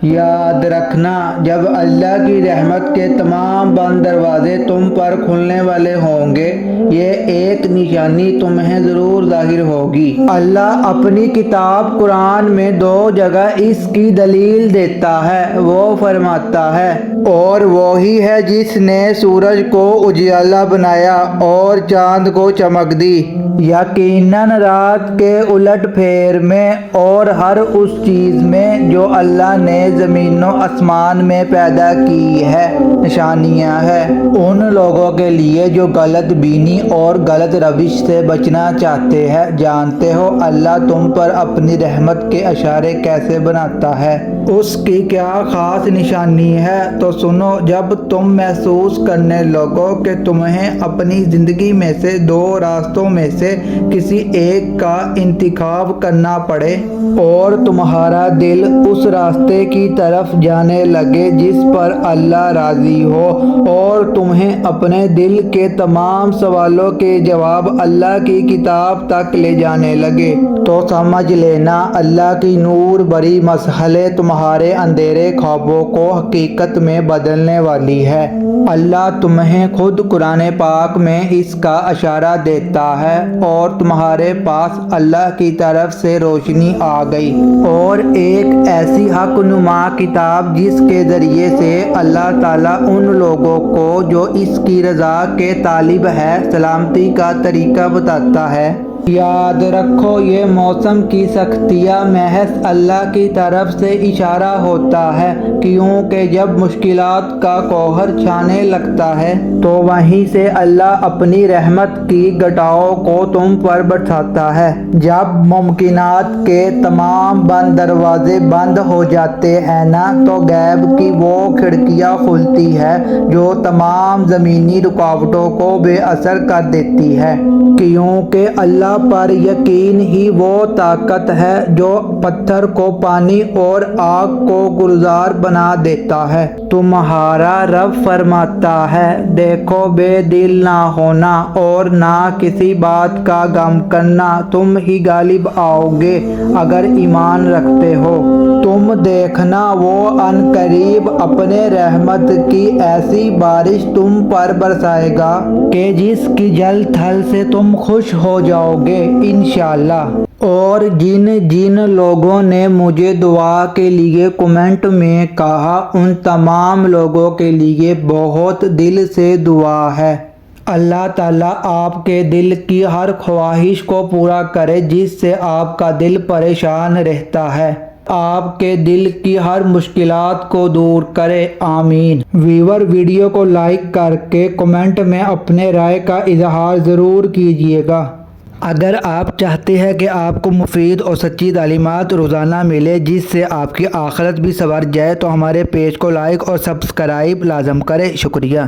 یاد رکھنا جب اللہ کی رحمت کے تمام بند دروازے تم پر کھلنے والے ہوں گے، یہ ایک نشانی تمہیں ضرور ظاہر ہوگی۔ اللہ اپنی کتاب قرآن میں 2 جگہ اس کی دلیل دیتا ہے۔ وہ فرماتا ہے، اور وہی ہے جس نے سورج کو اجالا بنایا اور چاند کو چمک دی، یقیناً رات کے الٹ پھیر میں اور ہر اس چیز میں جو اللہ نے زمین و آسمان میں پیدا کی ہے نشانیاں ہیں ان لوگوں کے لیے جو غلط بینی اور غلط روش سے بچنا چاہتے ہیں۔ جانتے ہو اللہ تم پر اپنی رحمت کے اشارے کیسے بناتا ہے، اس کی کیا خاص نشانی ہے؟ تو سنو، جب تم محسوس کرنے لگو کہ تمہیں اپنی زندگی میں سے 2 راستوں میں سے کسی ایک کا انتخاب کرنا پڑے اور تمہارا دل اس راستے کی طرف جانے لگے جس پر اللہ راضی ہو، اور تمہیں اپنے دل کے تمام سوالوں کے جواب اللہ کی کتاب تک لے جانے لگے، تو سمجھ لینا اللہ کی نور بری مسحلے تمہارے اندھیرے خوابوں کو حقیقت میں بدلنے والی ہے۔ اللہ تمہیں خود قرآن پاک میں اس کا اشارہ دیتا ہے، اور تمہارے پاس اللہ کی طرف سے روشنی آ گئی اور ایک ایسی حق نما کتاب جس کے ذریعے سے اللہ تعالیٰ ان لوگوں کو جو اس کی رضا کے طالب ہے سلامتی کا طریقہ بتاتا ہے۔ یاد رکھو، یہ موسم کی سختیاں محض اللہ کی طرف سے اشارہ ہوتا ہے، کیونکہ جب مشکلات کا قہر چھانے لگتا ہے تو وہیں سے اللہ اپنی رحمت کی گٹاؤں کو تم پر برساتا ہے۔ جب ممکنات کے تمام بند دروازے بند ہو جاتے ہیں نا، تو غیب کی وہ کھڑکیاں کھلتی ہے جو تمام زمینی رکاوٹوں کو بے اثر کر دیتی ہے، کیونکہ اللہ پر یقین ہی وہ طاقت ہے جو پتھر کو پانی اور آگ کو گلزار بنا دیتا ہے۔ تمہارا رب فرماتا ہے، دیکھو بے دل نہ ہونا اور نہ کسی بات کا غم کرنا، تم ہی غالب آؤ گے اگر ایمان رکھتے ہو۔ تم دیکھنا وہ ان قریب اپنے رحمت کی ایسی بارش تم پر برسائے گا کہ جس کی جل تھل سے تم خوش ہو جاؤ گے انشاءاللہ۔ اور جن جن لوگوں نے مجھے دعا کے لیے کمنٹ میں کہا، ان تمام لوگوں کے لیے بہت دل سے دعا ہے۔ اللہ تعالیٰ آپ کے دل کی ہر خواہش کو پورا کرے جس سے آپ کا دل پریشان رہتا ہے، آپ کے دل کی ہر مشکلات کو دور کرے، آمین۔ ویور ویڈیو کو لائک کر کے کمنٹ میں اپنے رائے کا اظہار ضرور کیجیے گا۔ اگر آپ چاہتے ہیں کہ آپ کو مفید اور سچی تعلیمات روزانہ ملے جس سے آپ کی آخرت بھی سنور جائے، تو ہمارے پیج کو لائک اور سبسکرائب لازم کریں۔ شکریہ۔